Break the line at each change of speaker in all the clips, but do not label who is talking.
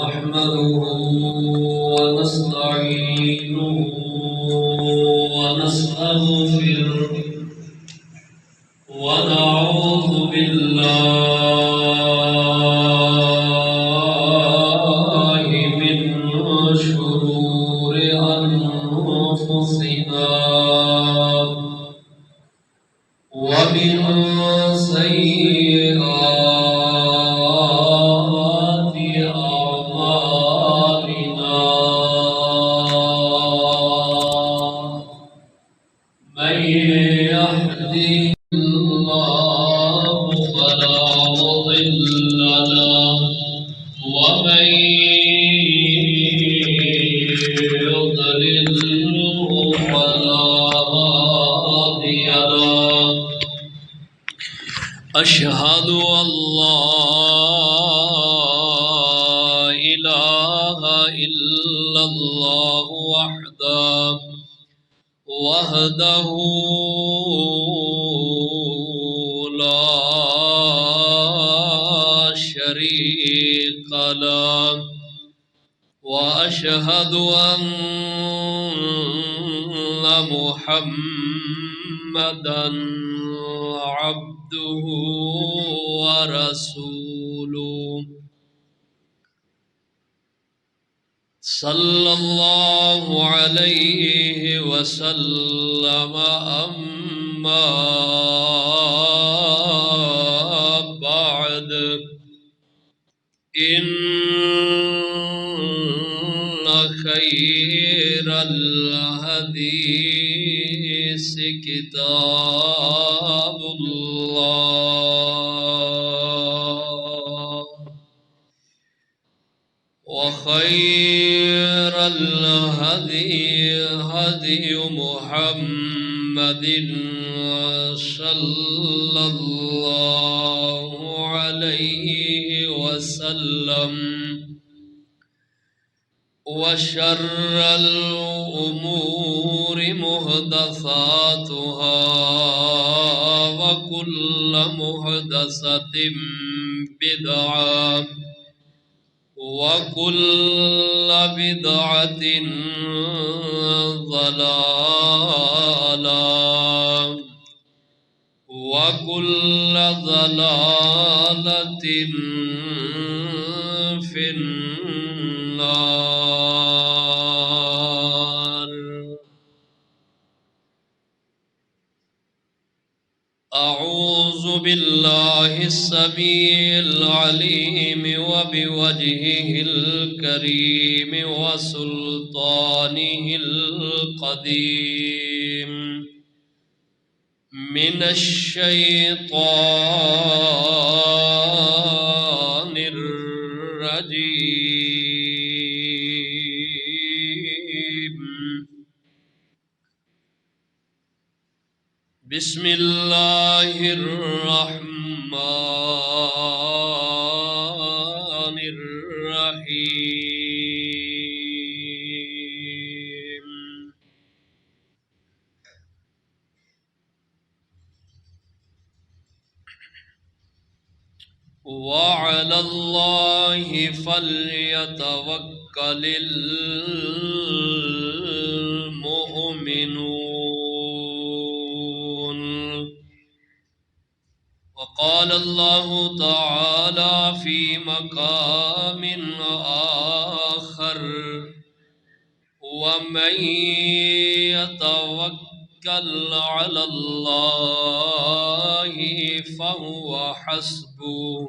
نحمده ونستعينه ونستغفره ونعوذ بالله من شرور أنفسنا ومن سيئات أعمالنا من يهده الله فلا مضل له ومن يضلله فلا هادي له أشهد أن لا إله إلا الله وحده لا شريك له وأشهد أن محمدا عبده ورسوله صلى الله عليه وسلم أما بعد إن خير الحديث كتاب الله وخير الهدي هدي محمد صلى الله عليه وسلم وشر الأمور محدثاتها وكل محدثة بدعة وكل بدعة ضلالة وكل ضلالة في النار. أعوذ بالله السميع العليم وبوجهه الكريم وسلطانه القديم من الشيطان الرجيم. بسم الله الرحمن الرحيم. وعلى الله فليتوكل المؤمنون. وقال الله تعالى في مقام آخر: ومن يتوكل على الله فهو حسبه.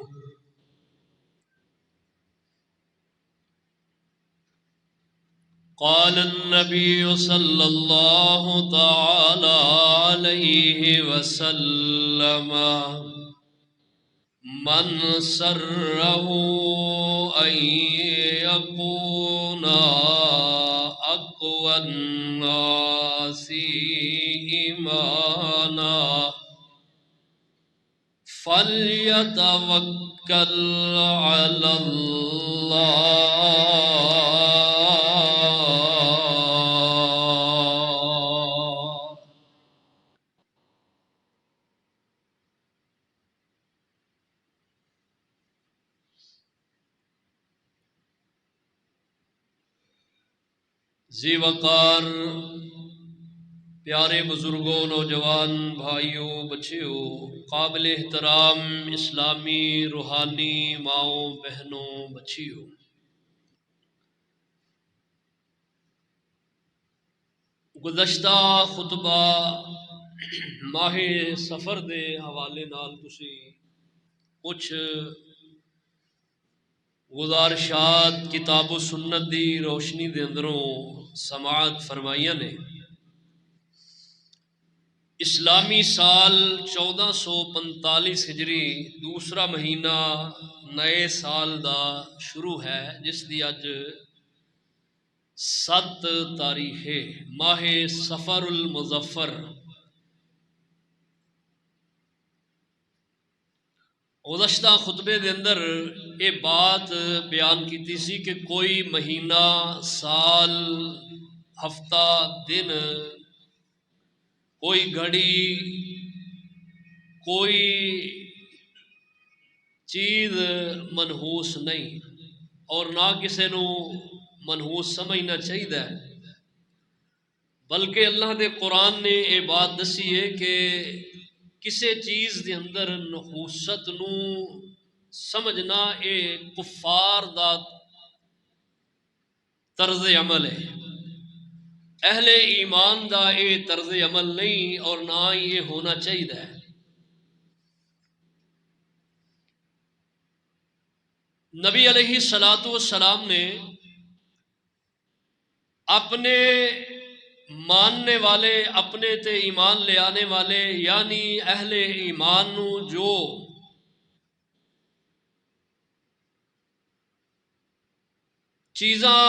قال النبي صلى الله تعالى عليه وسلم: من سره أن يكون أقوى الناس إيمانا فليتوكل على الله. ذی وقار پیارے بزرگوں، نوجوان بھائیوں، بچیوں، قابل احترام اسلامی روحانی ماؤں بہنوں، بچیوں، گزشتہ خطبہ ماہ سفر دے حوالے نال تسی کچھ گزارشات کتاب و سنت دی روشنی دے اندروں سماعت فرمائیاں نے۔ اسلامی سال 1445 ہجری دوسرا مہینہ نئے سال دا شروع ہے، جس دی اج 7 تاریخ ہے، ماہ سفر المظفر۔ گزشتہ خطبے دے اندر یہ بات بیان کیتی سی کہ کوئی مہینہ، سال، ہفتہ، دن، کوئی گھڑی، کوئی چیز منحوس نہیں، اور نہ کسی نو منحوس سمجھنا چاہیے، بلکہ اللہ دے قرآن نے یہ بات دسی ہے کہ کسی چیز دے اندر نحوست نو سمجھنا اے کفار دا طرز عمل ہے، اہل ایمان دا اے طرز عمل نہیں، اور نہ یہ ہونا چاہیے۔ نبی علیہ الصلوۃ والسلام نے اپنے ماننے والے، اپنے تے ایمان لے آنے والے یعنی اہل ایمان نو جو چیزاں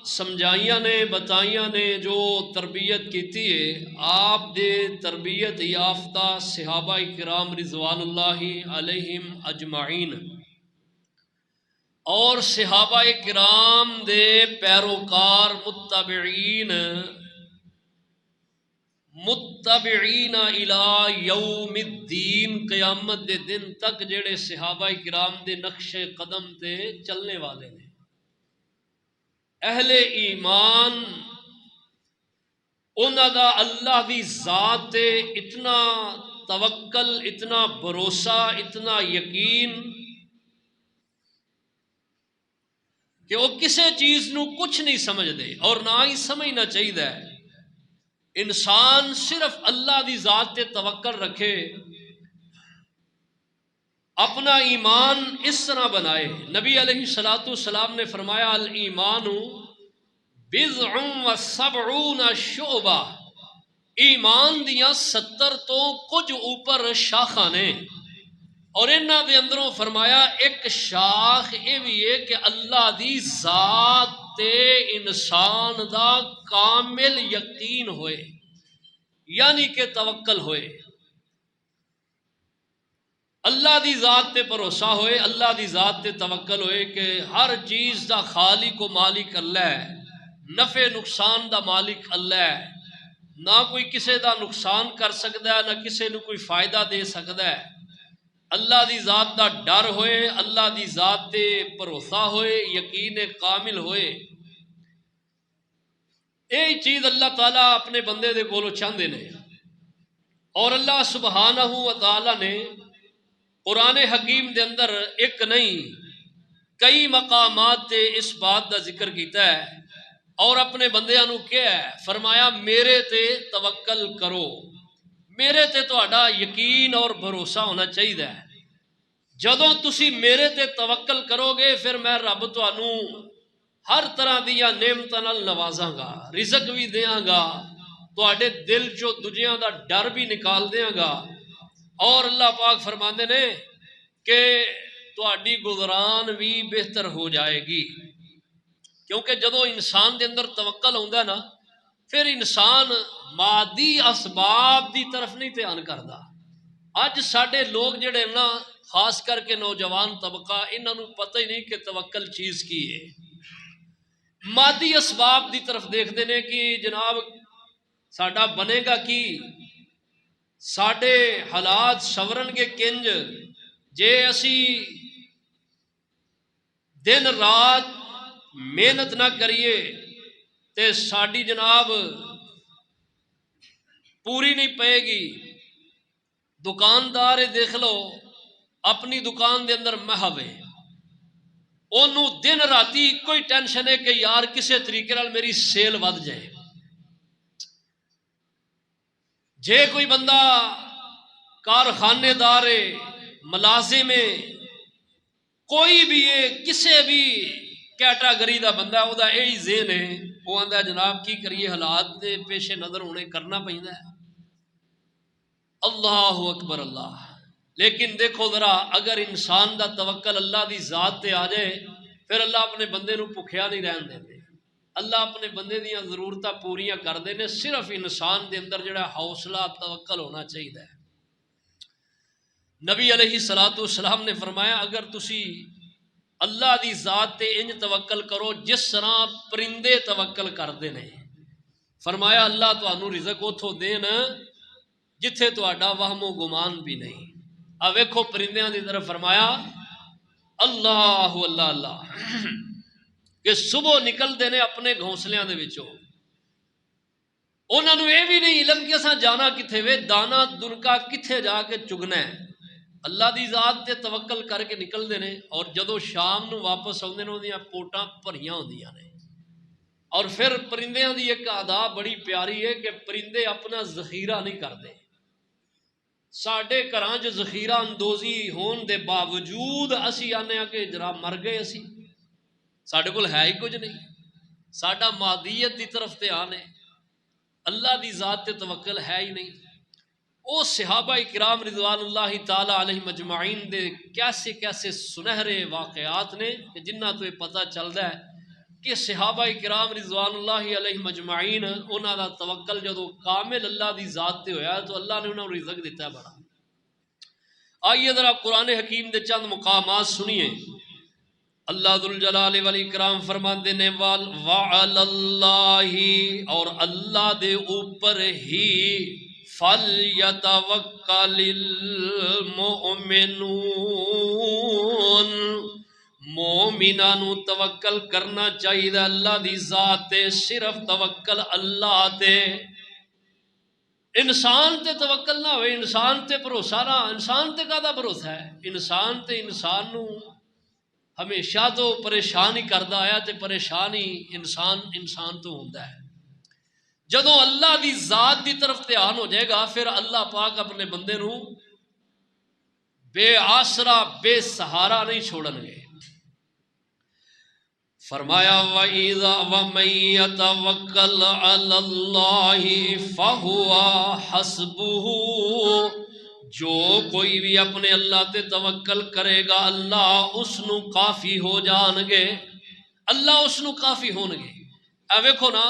سمجھائیاں نے، بتائیاں نے، جو تربیت کیتی ہے، آپ دے تربیت یافتہ صحابہ کرام رضوان اللہ علیہم اجمعین اور صحابہ کرام دے پیروکار متبعین الی یوم الدین، قیامت دے دن تک جڑے صحابہ کرام دے نقش قدم تے چلنے والے نے۔ اہل ایمان انہاں دا اللہ دی ذات تے اتنا توکل، اتنا بھروسہ، اتنا یقین کہ وہ کسی چیز نو کچھ نہیں سمجھ دے، اور نہ ہی سمجھنا چاہیے۔ انسان صرف اللہ دی ذات تے توکل رکھے، اپنا ایمان اس طرح بنائے۔ نبی علیہ الصلوۃ والسلام نے فرمایا الایمان بضع و سبعون شعبہ، ایمان دیاں 70 تو کچھ اوپر شاخاں نے، اور انہاں دے اندروں فرمایا ایک شاخ یہ بھی ہے کہ اللہ دی ذات تے انسان دا کامل یقین ہوئے، یعنی کہ توکل ہوئے، اللہ دی ذات تے بھروسہ ہوئے، اللہ دی ذات تے توکل ہوئے کہ ہر چیز دا خالق و مالک اللہ ہے، نفع نقصان دا مالک اللہ ہے، نہ کوئی کسے دا نقصان کر سکتا ہے، نہ کسے نو کوئی فائدہ دے سکتا ہے۔ اللہ دی ذات دا ڈر ہوئے، اللہ دی ذات تے بھروسہ ہوئے، یقین کامل ہوئے۔ یہی چیز اللہ تعالیٰ اپنے بندے دے کولوں چاہندے نے، اور اللہ سبحانہ و تعالیٰ نے قرآن حکیم دے اندر ایک نہیں کئی مقامات تے اس بات دا ذکر کیتا ہے، اور اپنے بندیاں نو کہا ہے، فرمایا میرے تے توکل کرو، میرے تے تہاڈا یقین اور بھروسہ ہونا چاہیے۔ جدوں تسی میرے تے توکل کرو گے، پھر میں رب تانوں ہر طرح دیا نعمتاں نال نوازاں گا، رزق بھی دیاں گا، تہاڈے دل چوں دجیاں دا ڈر بھی نکال دیاں گا، اور اللہ پاک فرماندے نے کہ تہاڈی گزران بھی بہتر ہو جائے گی۔ کیونکہ جدوں انسان دے اندر توکل ہوندا ہے نا، پھر انسان مادی اسباب دی طرف نہیں دھیان کردا۔ اج ساڈے لوگ جڑے نا، خاص کر کے نوجوان طبقہ، انہاں نوں پتہ ہی نہیں کہ توکل چیز کی ہے۔ مادی اسباب دی طرف دیکھتے ہیں کہ جناب ساڈا بنے گا کی، ساڈے حالات سورن گے کنج جے اسی دن رات محنت نہ کریے تے ساڈی جناب پوری نہیں پے گی. دکاندار دیکھ لو اپنی دکان دے اندر محو ہے, انہوں دن راتی کوئی ٹینشن ہے کہ یار کسے طریقے نال میری سیل ود جائے. جے کوئی بندہ کارخانے دار ہے, ملازم ہے, کوئی بھی ہے, کسے بھی کیٹاگری دا بندہ ہے, وہ دا یہی ذہن ہے, وہ آندا جناب کی کریے حالات دے پیش نظر ہونے کرنا پیندا ہے. اللہ اکبر اللہ. لیکن دیکھو ذرا اگر انسان دا توکل اللہ دی ذات تے آ جائے پھر اللہ اپنے بندے نو بھکھیا نہیں رہن دیندے. اللہ اپنے بندے دیاں ضرورتاں پوریاں کر دے نے. صرف انسان دے اندر جڑا حوصلہ توکل ہونا چاہیے. نبی علیہ الصلوۃ والسلام نے فرمایا اگر تسی اللہ دی ذات تے انج توکل کرو جس طرح پرندے توکل کردے نے, فرمایا اللہ تانوں رزق اتھوں دین جتھے تہاڈا وہم و گمان بھی نہیں. آ ویکھو پرندیاں دی طرف فرمایا اللہ اللہ اللہ کہ صبح نکلتے ہیں اپنے گھونسلیاں دے وچوں, انہاں نوں یہ بھی نہیں علم کہ اساں جانا کتھے وے, دانا دنکا کتھے جا کے چگنا ہے. اللہ دی ذات تے توکل کر کے نکلتے ہیں اور جدو شام نو واپس آتے ہیں انہاں پوٹاں بھریاں ہوندیاں نے. اور پھر پرندیاں دی ایک ادا بڑی پیاری ہے کہ پرندے اپنا ذخیرہ نہیں کرتے. ساڈے گھراں چ ذخیرہ اندوزی ہون دے باوجود اسی آنے کہ جناب مر گئے, اسی ساڈے کول ہے ہی کچھ نہیں. ساڈا مادیت دی طرف دھیان ہے, اللہ دی ذات تے توکل ہے ہی نہیں. او صحابہ کرام رضوان اللہ تعالی علیہم اجمعین دے کیسے کیسے سنہرے واقعات نے کہ جنہ تو یہ پتہ چلتا ہے کہ صحابہ کرام رضوان اللہ علیہم اجمعین انہاں دا توکل جدو کامل اللہ دی ذات تے ہویا تو اللہ نے انہاں کو رزق دیتا ہے بڑا. آئیے ذرا قرآن حکیم دے چند مقامات سنیے. اللہ ذوالجلال والاکرام فرماندے نے وعلی اللہ, اور اللہ دے اوپر ہی فَلْيَتَوَكَّلِ الْمُؤْمِنُونَ, مومنانو توکل کرنا چاہیے اللہ دی ذات تے, صرف توکل اللہ تے. انسان تے توکل نہ ہوئے, انسان تے بھروسہ نہ, انسان تے کہدا بھروسہ ہے. انسان تے انسان نو ہمیشہ تو پریشان ہی کردا آیا تے پریشان ہی انسان تو ہوندا ہے. جدو اللہ دی ذات دی طرف دھیان ہو جائے گا پھر اللہ پاک اپنے بندے نو بے آسرا بے سہارا نہیں چھوڑن گے. فرمایا وَإِذَا وَمَن يَتَوَكَّلْ عَلَى اللَّهِ فَهُوَ حَسْبُهُ, جو کوئی بھی اپنے اللہ تے توکل کرے گا اللہ اس نو کافی ہو جان گے, اللہ اس نو کافی ہون گے. اے ویکھو نا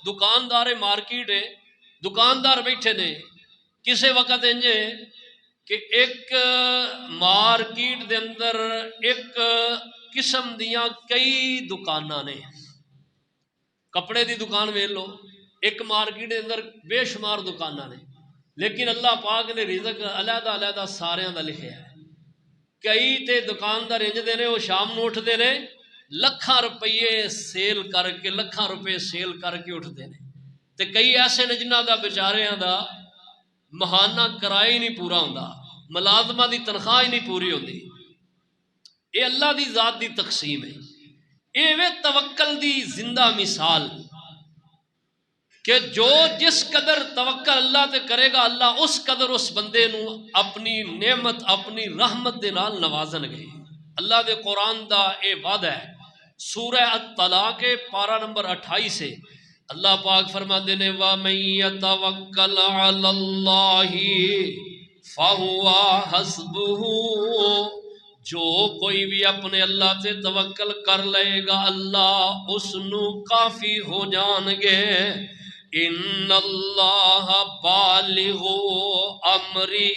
دکاندار مارکیٹ ہے, دکاندار بیٹھے نے, کسے وقت انجے کہ ایک مارکیٹ دے اندر ایک قسم دیاں کئی دکاناں نے. کپڑے دی دکان ویکھ لو, ایک مارکیٹ دے اندر بے شمار دکاناں نے, لیکن اللہ پاک نے رزق علیحدہ علیحدہ ساریاں دا لکھیا ہے. کئی تے دکاندار انج دے نے وہ شام نو اٹھدے نے لکھاں روپیے سیل کر کے, لکھاں روپے سیل کر کے اٹھدے نے, تے کئی ایسے نے جنہاں دا بیچاریاں دا ماہانہ کرایہ ہی نہیں پورا ہوندا, ملازمہ دی تنخواہ ہی نہیں پوری ہوندی. اے اللہ دی ذات دی تقسیم ہے. اے وے توکل دی زندہ مثال کہ جو جس قدر توکل اللہ تے کرے گا اللہ اس قدر اس بندے نو اپنی نعمت اپنی رحمت دے نال نوازن گے. اللہ دے قرآن دا اے وعدہ ہے سورہ الطلاق پارہ نمبر 28 سے اللہ پاک فرماتے نے وَمَن يَتَوَكَّلْ عَلَى اللَّهِ فَهُوَ حَسْبُهُ, جو کوئی بھی اپنے اللہ سے توکل کر لے گا اللہ اس نو کافی ہو جان گے. ان اللہ بالغ امرہ,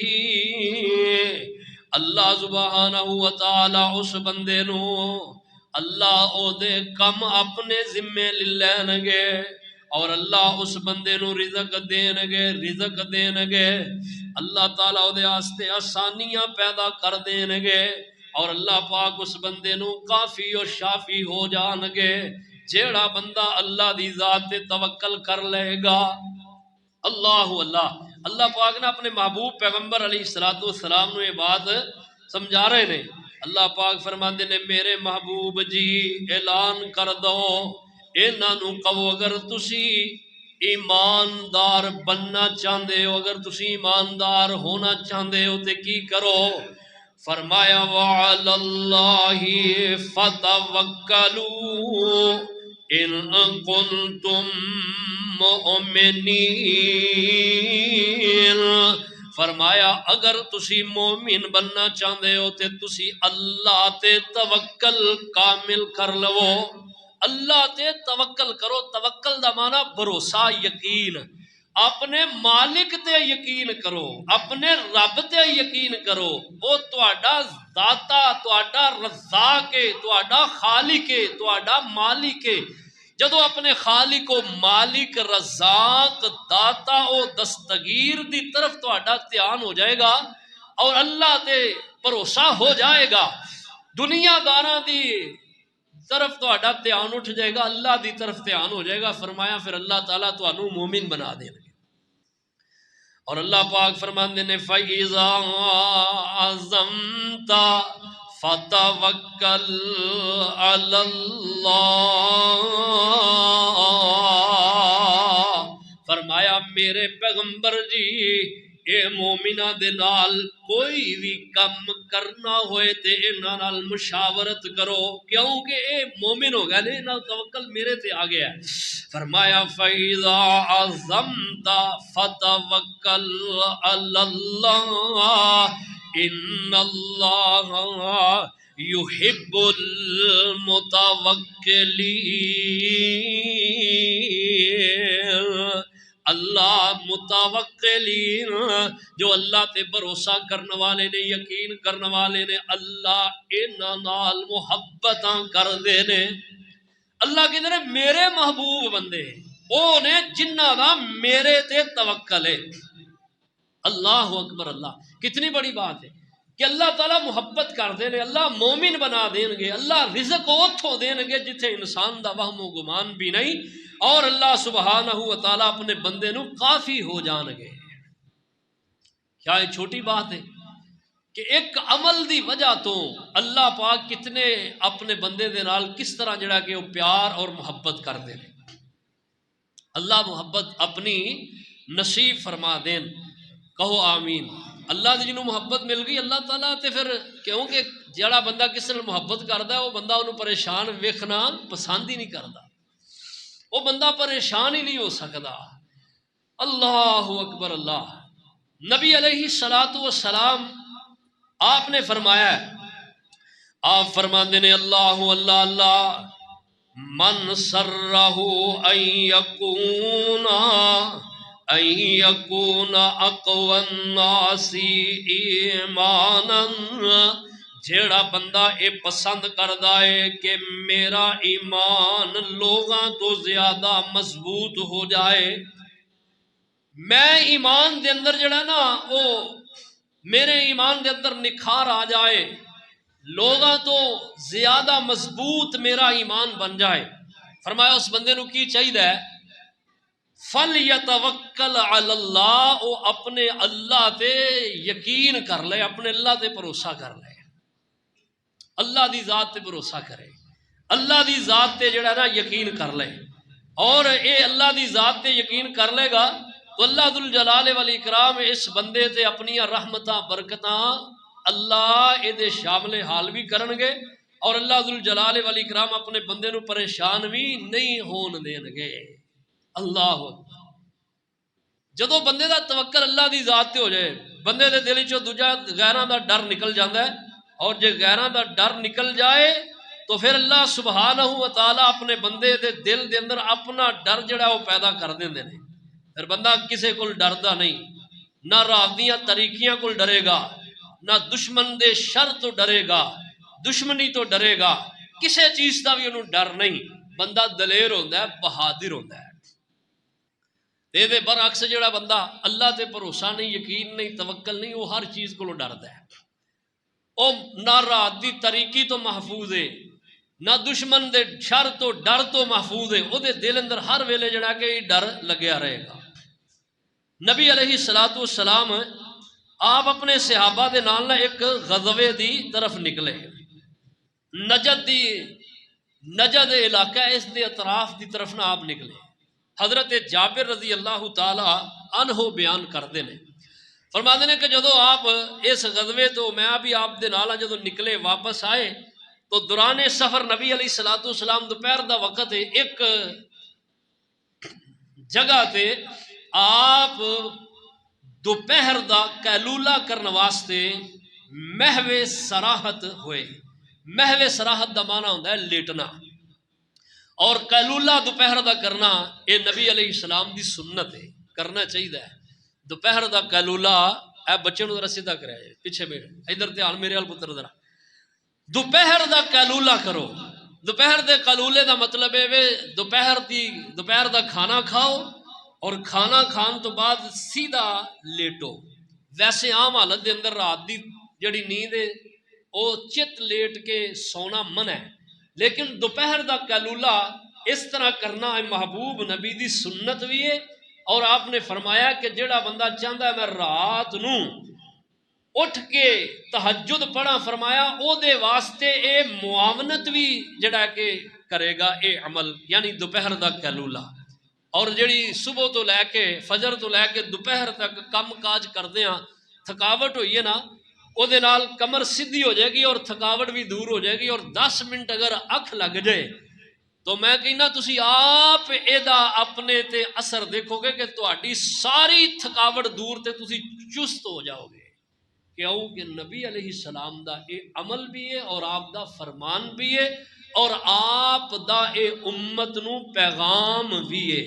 اللہ سبحانہ وتعالی اس بندے نو اللہ او دے کم اپنے ذمے لین گے اور اللہ اس بندے نو رزق دین گے. اللہ تعالیٰ دے واسطے آسانیاں پیدا کر دین گے اور اللہ پاک اس بندے نو کافی اور شافی ہو جان گے. جیڑا بندہ اللہ دی ذات تے توکل کر لے گا. اللہ اللہ پاک نے اپنے محبوب پیغمبر علیہ الصلوۃ والسلام نو یہ بات سمجھا رہے نے. اللہ پاک فرماندے نے میرے محبوب جی اعلان کر دو انہاں نو کہو اگر تسی ایماندار بننا چاہندے ہو, اگر تسی ایماندار ہونا چاہندے ہو تے کی کرو. فرمایا وعلی اللہ فتوکلوا ان کنتم مؤمنین. فرمایا اگر تسی مومن بننا چاہندے ہو تے تسی اللہ تے توکل کامل کر لو. اللہ تے توکل کرو. توکل دا معنی بھروسہ, یقین. اپنے مالک تے یقین کرو, اپنے رب تے یقین کرو. وہ تہاڈا داتا, تہاڈا رزاق ہے, تہاڈا خالق ہے, تہاڈا مالک ہے. جدو اپنے خالق و مالک رزاق داتا او دستگیر دی طرف تہاڈا دھیان ہو جائے گا اور اللہ تے بھروسہ ہو جائے گا, دنیا داراں دی طرف تہاڈا دھیان اٹھ جائے گا, اللہ دی طرف دھیان ہو جائے گا. فرمایا پھر اللہ تعالیٰ تانوں مومن بنا دے گا. اور اللہ پاک فرماندے نے فَإِذَا عَزَمْتَ فَتَوَكَّلْ عَلَى اللَّهِ. فرمایا میرے پیغمبر جی اے مومنہ دے نال کوئی بھی کم کرنا ہوئے تے انہاں نال مشاورت کرو, کیونکہ اے مومن ہو گئے نے, انہاں توکل میرے تے آ گیا ہے. فرمایا فَإِذَا عَزَمْتَ فَتَوَكَّلْ عَلَى اللَّهِ إِنَّ اللَّهَ يُحِبُّ الْمُتَوَكِّلِينَ. اللہ متوکلین جو اللہ تے بھروسہ کرنے والے نے, یقین کرنے والے نے, اللہ انہاں نال محبتاں کر دے نے. اللہ کہتے ہیں میرے محبوب بندے وہ نے جنہ دا میرے تے توکل ہے. اللہ اکبر. اللہ کتنی بڑی بات ہے کہ اللہ تعالیٰ محبت کر دے نے, اللہ مومن بنا دیں گے, اللہ رزق اوتھوں دیں گے جتھے انسان دا وہم و گمان بھی نہیں, اور اللہ سبحانہ و تعالیٰ اپنے بندے نو کافی ہو جان گے. کیا یہ چھوٹی بات ہے کہ ایک عمل دی وجہ تو اللہ پاک کتنے اپنے بندے دے نال کس طرح جڑا کہ وہ پیار اور محبت کر دے. اللہ محبت اپنی نصیب فرما دین, کہو آمین. اللہ دی جنوں محبت مل گئی اللہ تعالیٰ تے پھر, کیونکہ جڑا بندہ کس نال محبت کردا ہے وہ بندہ انہوں پریشان ویکھنا پسند ہی نہیں کردا, وہ بندہ پریشان ہی نہیں ہو سکتا. اللہ اکبر. اللہ نبی علیہ الصلوۃ والسلام آپ نے فرمایا, آپ فرماندے نے اللہ اللہ اللہ من سرہ ان یکون اقوی الناس ایمانا. جیڑا بندہ اے پسند کردا ہے کہ میرا ایمان لوگاں تو زیادہ مضبوط ہو جائے, میں ایمان دے اندر جڑا نا وہ میرے ایمان دے اندر نکھار آ جائے, لوگاں تو زیادہ مضبوط میرا ایمان بن جائے. فرمایا اس بندے نو کی چاہیے فَلْيَتَوَكَّلْ عَلَى اللَّهِ, وہ اپنے اللہ تے یقین کر لے, اپنے اللہ تے بھروسہ کر لے, اللہ دی ذات تے بھروسہ کرے, اللہ دی ذات تے جڑا نا یقین کر لے. اور اے اللہ دی ذات تے یقین کر لے گا تو اللہ ذوالجلال والاکرام اس بندے تے اپنی رحمتاں برکتاں اللہ اے دے شامل حال بھی کرن گے, اور اللہ ذوالجلال والاکرام اپنے بندے نو پریشان بھی نہیں ہون دین گے. اللہ جدو بندے دا توکل اللہ دی ذات تے ہو جائے, بندے دے دل چوں دوجا غیراں دا ڈر نکل جاندا ہے, اور جے غیراں دا ڈر نکل جائے تو پھر اللہ سبحانہ و تعالیٰ اپنے بندے دے دل دے اندر اپنا ڈر جڑا وہ پیدا کر دیندے نے. پھر بندہ کسے کول ڈردا نہیں, نہ راویاں طریقیاں کول ڈرے گا, نہ دشمن دے شر تو ڈرے گا, دشمنی تو ڈرے گا, کسے چیز دا بھی انہوں ڈر نہیں. بندہ دلیر ہوندا ہے, بہادر ہوندا ہے. دے برعکس جڑا بندہ اللہ تے بھروسہ نہیں, یقین نہیں, توکل نہیں, وہ ہر چیز کو ڈردا ہے. او نہ رات دی طریقی تو محفوظ ہے, نہ دشمن دے شر تو ڈر تو محفوظ ہے، وہ دل اندر ہر ویلے جڑا کہ ڈر لگیا رہے گا۔ نبی علیہ الصلوۃ والسلام آپ اپنے صحابہ دے نال ایک غزوے دی طرف نکلے، نجد علاقہ اس دے اطراف دی طرف نہ آپ نکلے۔ حضرت جابر رضی اللہ تعالی عنہ بیان کرتے ہیں، فرماتے ہیں کہ جدو آپ اس غزوے تو میں بھی آپ دے نال جدو نکلے واپس آئے تو دوران سفر نبی علیہ الصلوۃ والسلام دوپہر دا وقت ہے، ایک جگہ تے آپ دوپہر دا قیلولہ کرنے واسطے محو سراحت ہوئے۔ محو سراحت دا معنی ہوتا ہے لیٹنا، اور قیلولہ دوپہر دا کرنا یہ نبی علیہ السلام دی سنت ہے، کرنا چاہیے۔ دوپہر دا قیلولہ، اے بچے نو ذرا سیدھا کریا جائے، پیچھے بیٹھ، ادھر دھیان میرے ال پتر ذرا۔ دوپہر دا قیلولہ کرو۔ دوپہر دے قیلولے دا مطلب ہے دوپہر دا کھانا کھاؤ اور کھانا کھان تو بعد سیدھا لیٹو۔ ویسے عام حالت دے اندر رات دی جڑی نیند ہے وہ چت لیٹ کے سونا منع ہے، لیکن دوپہر دا قیلولہ اس طرح کرنا محبوب نبی دی سنت بھی ہے۔ اور آپ نے فرمایا کہ جڑا بندہ چاہتا ہے میں رات نو اٹھ کے تہجد پڑھا، فرمایا او دے واسطے اے معاونت بھی جڑا کہ کرے گا اے عمل، یعنی دوپہر دا قیلولہ۔ اور جڑی صبح تو لے کے فجر تو لے کے دوپہر تک کم کاج کردے ہاں تھکاوٹ ہوئی ہے نا، او دے نال کمر سیدھی ہو جائے گی اور تھکاوٹ بھی دور ہو جائے گی۔ اور 10 منٹ اگر اکھ لگ جائے تو میں کہنا تسی آپ ایدا اپنے تے اثر دیکھو گے کہ تہاڈی ساری تھکاوٹ دور تے تسی چست ہو جاؤ گے، کیوں کہ نبی علیہ السلام دا اے عمل بھی ہے اور آپ دا فرمان بھی ہے اور آپ دا اے امت نو پیغام بھی ہے۔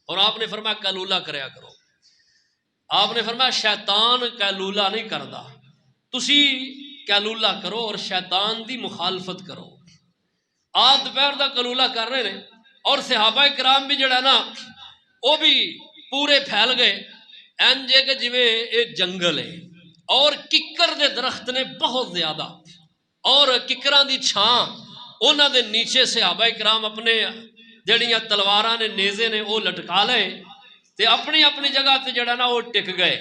اور آپ نے فرمایا قیلولہ کریا کرو۔ آپ نے فرمایا شیطان قیلولہ نہیں کردا، تسی قیلولہ کرو اور شیطان دی مخالفت کرو۔ آپ دوپہر دا قیلولہ کر رہے ہیں اور صحابہ کرام بھی جڑا نا وہ بھی پورے پھیل گئے، اینجے کہ جویں ایک جنگل ہے اور ککر دے درخت نے بہت زیادہ، اور ککراں دی چھاں انہاں دے نیچے صحابہ کرام اپنے جڑیاں تلواراں نے نیزے نے وہ لٹکا لے تے اپنی اپنی جگہ تے جڑا نا وہ ٹک گئے۔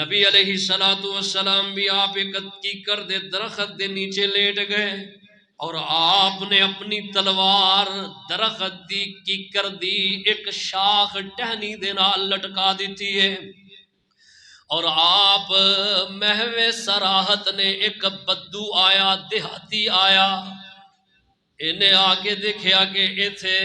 نبی علیہ الصلوۃ والسلام بھی آپ ایک کیکر دے درخت دے نیچے لیٹ گئے اور آپ نے اپنی تلوار درخت دی کیکر دی ایک شاخ ٹہنی دے نال لٹکا دیتی ہے، اور آپ محو سراحت نے ایک بدو آیا، دیہاتی آیا، انہیں آ کے دیکھیا کہ ایتھے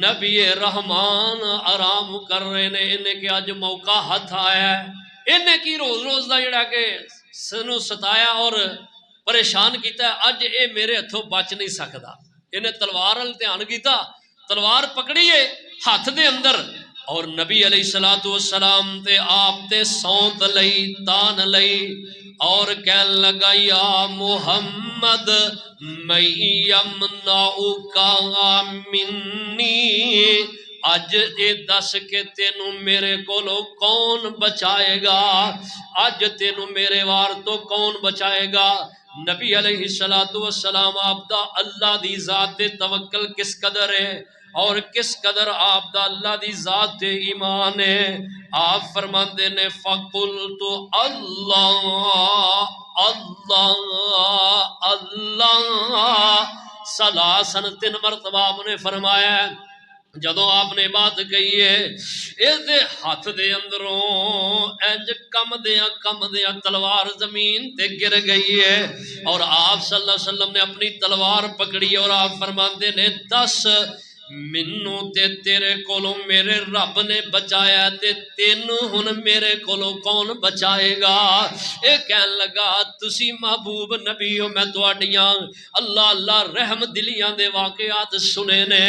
نبی رحمان آرام کر رہے نے، انہیں کہ اج موقع ہاتھ آیا ہے، انہیں کی روز روز دا جڑا کہ سنو ستایا اور پریشان کیتا ہے، اج اے میرے ہتھوں بچ نہیں سکدا۔ انہیں تلوار ال دھیان کیتا، تلوار پکڑیے ہاتھ دے اندر، اور نبی علیہ الصلوۃ والسلام تے آپ تے سونت لئی، تان لئی، اور کہن لگا یا محمد من یمنعک منی، اج اے دس کہ تینو میرے کولو کون بچائے گا، اج تینو میرے وار تو کون بچائے گا۔ نبی علیہ الصلوۃ والسلام آپ دا اللہ دی ذات تے توکل کس قدر ہے اور کس قدر آپ دا اللہ دی ذات تے ایمان ہے۔ آپ فرماندے نے فَقُلْتُ اللہ اللہ اللہ سلاسن، 3 مرتبہ آپ نے فرمایا۔ جدوں آپ نے بات کہی ہے اس دے ہاتھ دے اندروں انج کم دیاں تلوار زمین تے گر گئی ہے، اور آپ صلی اللہ علیہ وسلم نے اپنی تلوار پکڑی اور آپ فرماندے نے 10 منو تے تیرے کولو میرے رب نے بچایا تے تینو ہن میرے کولو کون بچائے گا۔ اے کہن لگا تسی محبوب نبی ہو، میں تواڈیاں اللہ اللہ رحم دلیاں دے واقعات سنے نے،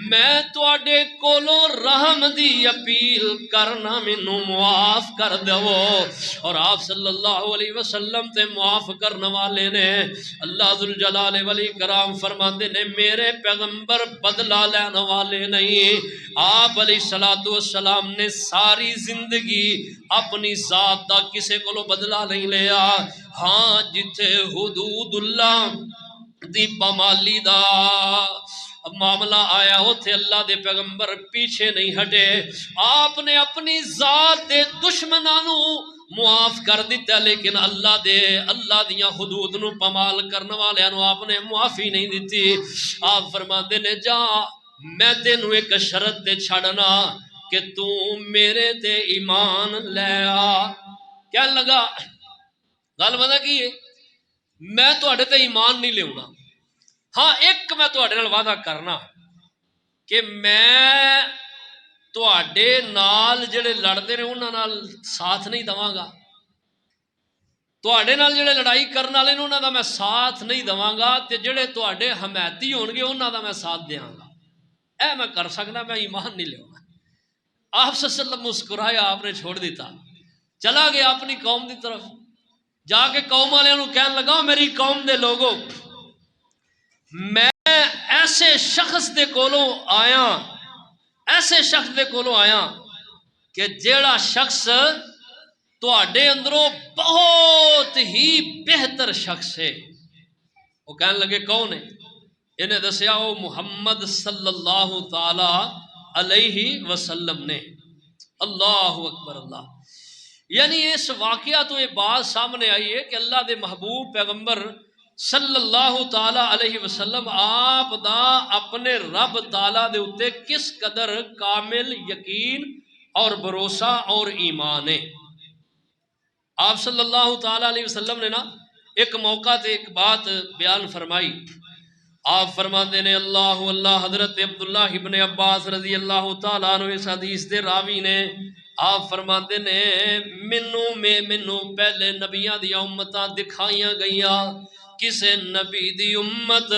میں تواڈے کولو رحم دی اپیل کرنا، مینوں معاف کر دو۔ اور آپ صلی اللہ علیہ وسلم تے معاف کرنے والے نے اللہ ذوالجلال والاکرام فرماندے نے میرے پیغمبر بدلہ لینے والے نہیں۔ آپ علیہ الصلوۃ والسلام نے ساری زندگی اپنی ذات دا کسے کو بدلہ نہیں لیا، ہاں جتھے حدود اللہ دی پامالی دا معاملہ آیا، اوتھے اللہ دے پیغمبر پیچھے نہیں ہٹے، آپ نے اپنی ذات دے دشمناں نو معاف کر دیتا، لیکن اللہ دیاں حدود نو پامال کرنے والے نو آپ نے معافی نہیں دیتی۔ آپ فرماندے نے جا میں تینوں ایک شرط تے چھڑنا کہ تو میرے تے ایمان لے آ۔ کیا لگا گل پتہ کی ہے، میں تواڈے تے ایمان نہیں لیونا، ہاں ایک میں تواڈے نال وعدہ کرنا کہ میں تواڈے نال جڑے لڑدے نے انہاں نال ساتھ نہیں دواں گا، تواڈے نال جڑے لڑائی کرن والے نے انہاں دا میں ساتھ نہیں دواں گا، تے جڑے تواڈے حمایتی ہون گے انہاں دا میں ساتھ دیاں گا۔ اے میں کر سکنا، میں ایمان نہیں لیونا۔ آپ صلی اللہ علیہ وسلم مسکرایا، آپ نے چھوڑ دیتا، چلا گیا اپنی قوم دی طرف، جا کے قوم والوں نو کہن لگا میری قوم دے لوگوں، میں ایسے شخص دے کولوں آیا کہ جیڑا شخص تواڈے اندروں بہت ہی بہتر شخص ہے۔ وہ کہنے لگے کون ہے؟ انہیں دسیا وہ محمد صلی اللہ تعالی علیہ وسلم نے۔ اللہ اکبر اللہ، یعنی اس واقعہ تو یہ بات سامنے آئی ہے کہ اللہ دے محبوب پیغمبر صلی اللہ تعالی علیہ وسلم آپ دا اپنے رب تعالی دے اتے کس قدر کامل یقین اور بھروسہ اور ایمان ہے۔ آپ صلی اللہ تعالی علیہ وسلم نے نا ایک موقع تے ایک بات بیان فرمائی۔ آپ فرماتے نے اللہ حضرت عبداللہ ابن عباس رضی اللہ تعالیٰ عنہ اس حدیث دے راوی نے، آپ فرماتے نے مینوں پہلے نبیاں دی امتاں دکھائیاں گئیاں، کسے نبی دی امت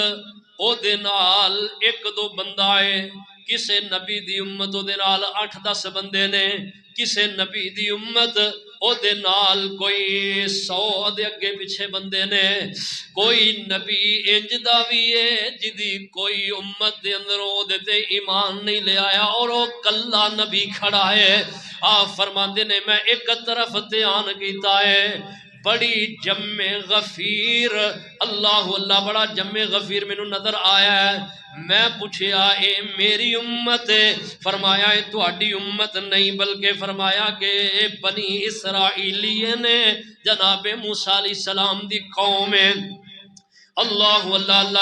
او دے نال ایک دو بندہ ہے، کسے نبی دی امت او دے نال 8-10 بندے نے، کسے نبی دی امت او دے نال کوئی 100 دے اگے پیچھے بندے نے، کوئی نبی انج دا وی ہے جدی کوئی امت دے اندر او دے تے ایمان نہیں لے آیا اور او کلا نبی کھڑا ہے۔ آپ فرماندے نے میں ایک طرف دھیان کیتا ہے، بڑی جمع غفیر، اللہ بڑا جمع غفیر میں نظر آیا ہے۔ میں پوچھیا اے میری امت ہے؟ فرمایا اے تہاڈی امت نہیں، بلکہ فرمایا کہ اے بنی اسرائیلی نے، جناب موسیٰ علیہ السلام دی قوم ہے۔ اللہ،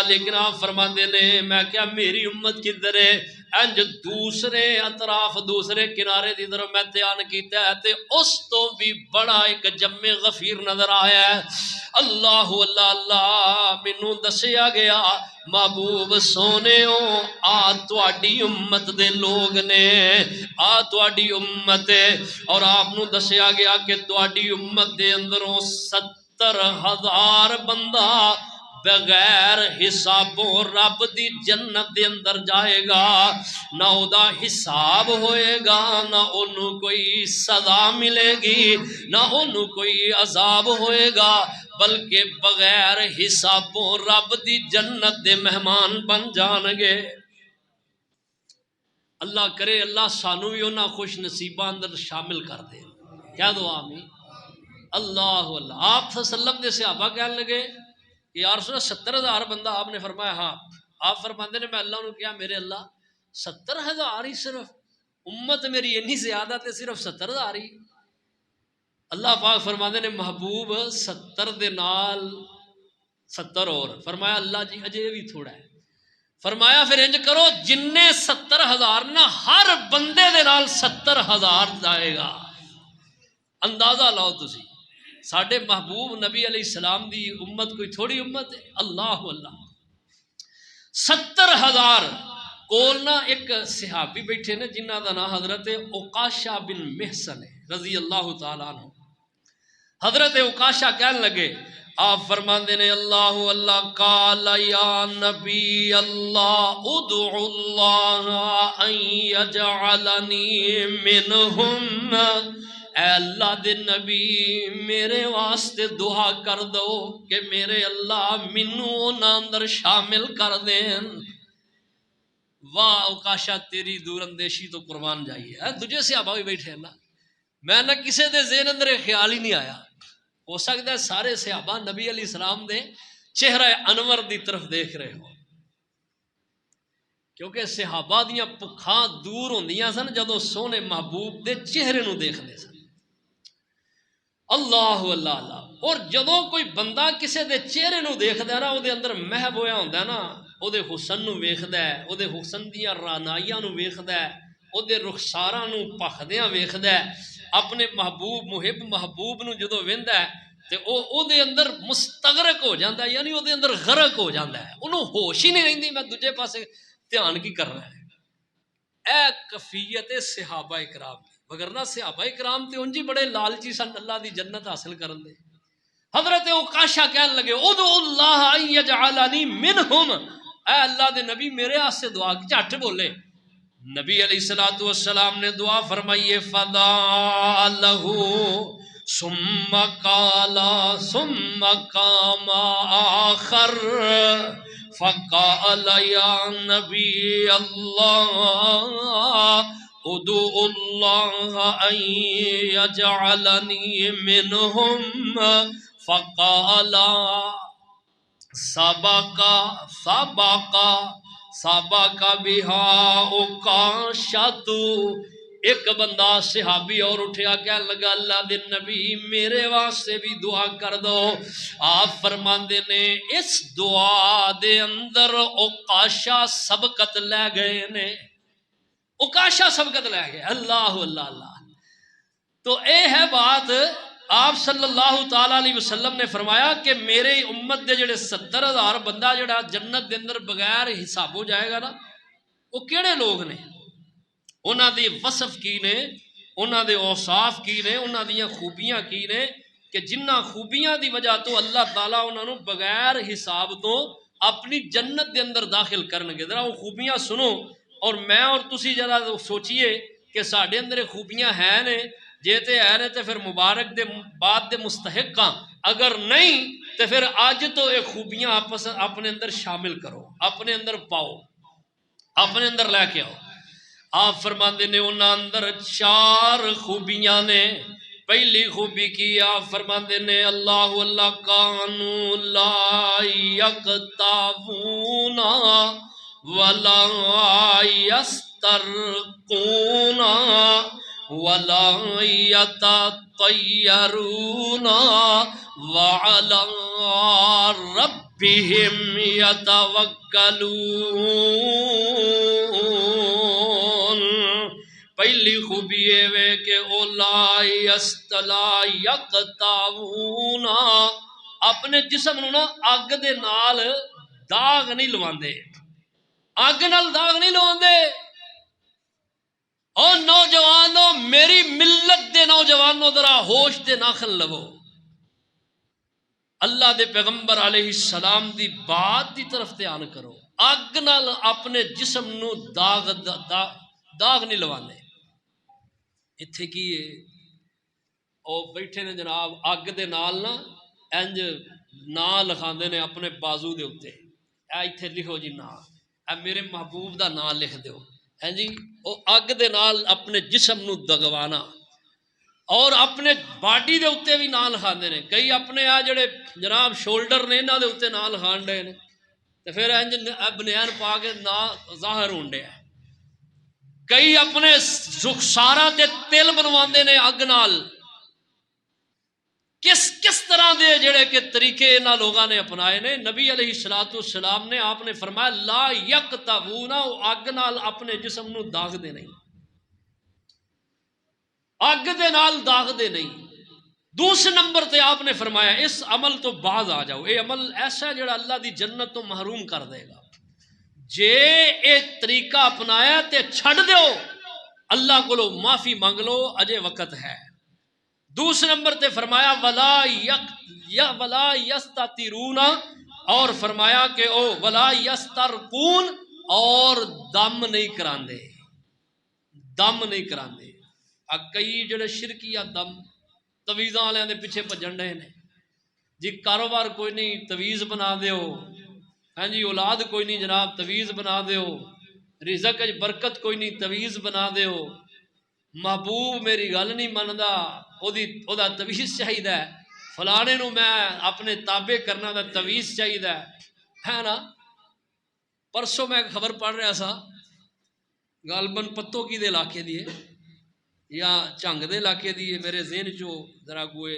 لیکن آپ فرماندے نے میں کیا میری امت کدھر ہے؟ انج دوسرے اطراف دوسرے کنارے دی طرف میں دھیان کیتا ہے تے اس تو بھی بڑا ایک جمع غفیر نظر آیا ہے۔ اللہ مینوں دسیا گیا محبوب سونےو آ تواڈی امت دے لوگ نے، آ تواڈی امت ہے، اور آپ نوں دسیا گیا کہ تواڈی امت دے اندروں 70,000 بندہ بغیر حسابوں رب دی جنت دے اندر جائے گا، نہ او دا حساب ہوئے گا، نہ انہوں کوئی سزا ملے گی، نہ انہوں کوئی عذاب ہوئے گا، بلکہ بغیر حسابوں رب دی جنت دے مہمان بن جان گے۔ اللہ کرے اللہ سانو بھی انہاں خوش نصیباں اندر شامل کر دے، کیا دعا آمین۔ اللہ آپ صلی اللہ علیہ وسلم دے صحابہ کہنے لگے کہ یا رسول اللہ 70,000 بندہ؟ آپ نے فرمایا ہاں۔ آپ فرماندے نے میں اللہ نے کیا میرے اللہ 70,000 ہی صرف؟ امت میری اتنی زیادہ تے صرف 70,000 ہی؟ اللہ پاک فرماندے نے محبوب 70 دے نال 70 اور، فرمایا اللہ جی اجے بھی تھوڑا ہے۔ فرمایا پھر انج کرو جننے 70,000 نہ ہر بندے دے نال 70,000 جائے گا۔ اندازہ لاؤ تسی ساڈے محبوب نبی علیہ السلام دی امت کوئی تھوڑی امت ہے؟ اللہ 70,000 کول نہ ایک صحابی بیٹھے نے جنہ دا نام حضرت عکاشہ بن محصن ہے رضی اللہ تعالیٰ عنہ۔ حضرت عکاشہ کہنے لگے، آپ فرماندے نے اللہ قال یا نبی اللہ ادعو اللہ ان یجعلنی منہم، اے اللہ دے نبی میرے واسطے دعا کر دو کہ میرے اللہ منوں نہ اندر شامل کر دین۔ واہ عکاشہ تیری دور اندیشی تو قربان جائیے، دجے صحابہ بھی بیٹھے ہیں نا، میں نہ کسے دے ذہن اندر خیال ہی نہیں آیا۔ ہو سکتا ہے سارے صحابہ نبی علیہ السلام دے چہرہ انور دی طرف دیکھ رہے ہو، کیونکہ صحابہ دیاں پکھاں دور ہوندیاں سن جدوں سونے محبوب دے چہرے نو دیکھدے سن۔ اللہ اللہ اللہ۔ اور جدوں کوئی بندہ کسے دے چہرے نو دیکھدا ہے نا، او دے اندر محب ہویا ہوندا ہے نا، او دے حسن نو ویکھدا ہے، او دے حسن دیاں رعنائیاں نو ویکھدا ہے، او دے رخساراں نو پخدیاں ویکھدا ہے، اپنے محبوب محب محبوب نو جدوں ویندا ہے تے او دے اندر مستغرق ہو جاندا ہے، یعنی او دے اندر غرق ہو جاندا ہے، انہوں ہوش ہی نہیں رہندی میں دوجے پاسے دھیان کی کرنا ہے۔ اے کفیت صحابہ کرام، وگرنہ صحابہ کرام تے انجی بڑے لالچی سن اللہ دی جنت حاصل کرن دے۔ حضرت عکاشہ کہنے لگے ادعو اللہ ان یجعلنی منہم، اے اللہ دے نبی میرے واسطے دعا کی۔ جھٹ بولے نبی علیہ السلام نے دعا فرمائی فدعا لہ ثم قام آخر فقال یا نبی اللہ ادعو اللہ ان یجعلنی منہم فقال سبق بہا عکاشۃ۔ ایک بندہ صحابی اور اٹھیا کہنے لگا اللہ دے نبی میرے واسطے بھی دعا کر دو۔ آپ فرماندے نے اس دعا دے اندر عکاشہ سبقت لے گئے نے، عکاشہ سبقت لے گئے۔ اللہ اللہ اللہ۔ تو اے ہے بات، آپ صلی اللہ تعالیٰ علیہ وسلم نے فرمایا کہ میرے امت دے جڑے 70,000 بندہ جڑا جنت دے اندر بغیر حساب ہو جائے گا نا، وہ کیڑے لوگ نے، انہاں دی وصف کی نے، انہاں دے اوصاف کی نے، انہاں دیاں خوبیاں کی نے، کہ جنہ خوبیاں دی وجہ تو اللہ تعالیٰ انہاں نو بغیر حساب تو اپنی جنت دے اندر داخل کرنگے۔ ذرا وہ خوبیاں سنو، اور میں اور تسی ذرا سوچئے کہ ساڈے اندر خوبیاں ہیں نے، جے تے ہے نے تے پھر مبارک دے بعد دے مستحق ہاں، اگر نہیں تے پھر آج تو یہ خوبیاں آپس اپنے اندر شامل کرو، اپنے اندر پاؤ، اپنے اندر لے کے آؤ۔ آپ فرماندے نے انہاں اندر 4 خوبیاں نے۔ پہلی خوبی کی آپ فرماندے نے اللہ اللہ کانوا لا یقطعون ولا یسترقون ولا یتطیرون وعلی ربہم یتوکلون۔ پہلی خوبی ہے کہ اولا یقطعون، اپنے جسم نو نا اگ دے نال داغ نہیں لواندے، اگ نال داغ نہیں لواندے۔ اور نوجوانوں، میری ملت دے نوجوانوں ذرا ہوش دے ناخن لو، اللہ دے پیغمبر علیہ السلام دی بات دی طرف دھیان کرو۔ اگ نال اپنے جسم نو داغ نہیں لواندے۔ اتھے کی ہے او بیٹھے نے جناب اگ دے نال نا انج نا لکھاندے نے اپنے بازو دے اوتے، اے ایتھے لکھو جی نا، اے میرے محبوب دا نا لکھ دیو، ہیں جی۔ او اگ دے نال اپنے جسم نو دگوانا، اور اپنے باڈی دے اوتے بھی نا لکھاندے نے۔ کئی اپنے آ جڑے جناب شولڈر نے انہاں دے اوتے نا لکھان ڈے نے، تے پھر انج بنیان پا کے نا ظاہر ہون ڈیا۔ کئی اپنے رخساراں تے تل بنواندے نے اگ نال۔ کس طرح دے جڑے کہ طریقے انہاں لوگاں نے اپنائے نے۔ نبی علیہ السلام نے آپ نے فرمایا لا یقطعون، اگ نال اپنے جسم نو داغ دے نہیں، اگ دے نال داغ دے نہیں۔ دوسرے نمبر تے آپ نے فرمایا اس عمل تو باز آ جاؤ، اے عمل ایسا ہے جڑا اللہ دی جنت تو محروم کر دے گا۔ جے اے طریقہ اپنایا تے چھڑ دیو، اللہ کو لو معافی مانگ لو، اجے وقت ہے۔ دوسرے نمبر تے فرمایا ولا یستترون، اور فرمایا کہ او ولا یسترقون، اور دم نہیں کراندے، دم نہیں کراندے۔ کئی جڑے شرکیہ دم تویزاں والے دے پیچھے بھجن رہے نے جی، کاروبار کوئی نہیں تویز بنا دیو، ہاں جی، اولاد کوئی نہیں جناب تویز بنا دیو، رزق برکت کوئی نہیں تویز بنا دیو، محبوب میری گل نہیں مندا او دا تویز چاہیدا ہے، فلانے نو میں اپنے تابع کرنا دا تویز چاہیے ہے نا. پرسوں میں خبر پڑھ رہا سا غالباً پتو کی دے علاقے دیے یا جھنگ دے علاقے دیے، میرے ذہن چو ذرا کوئی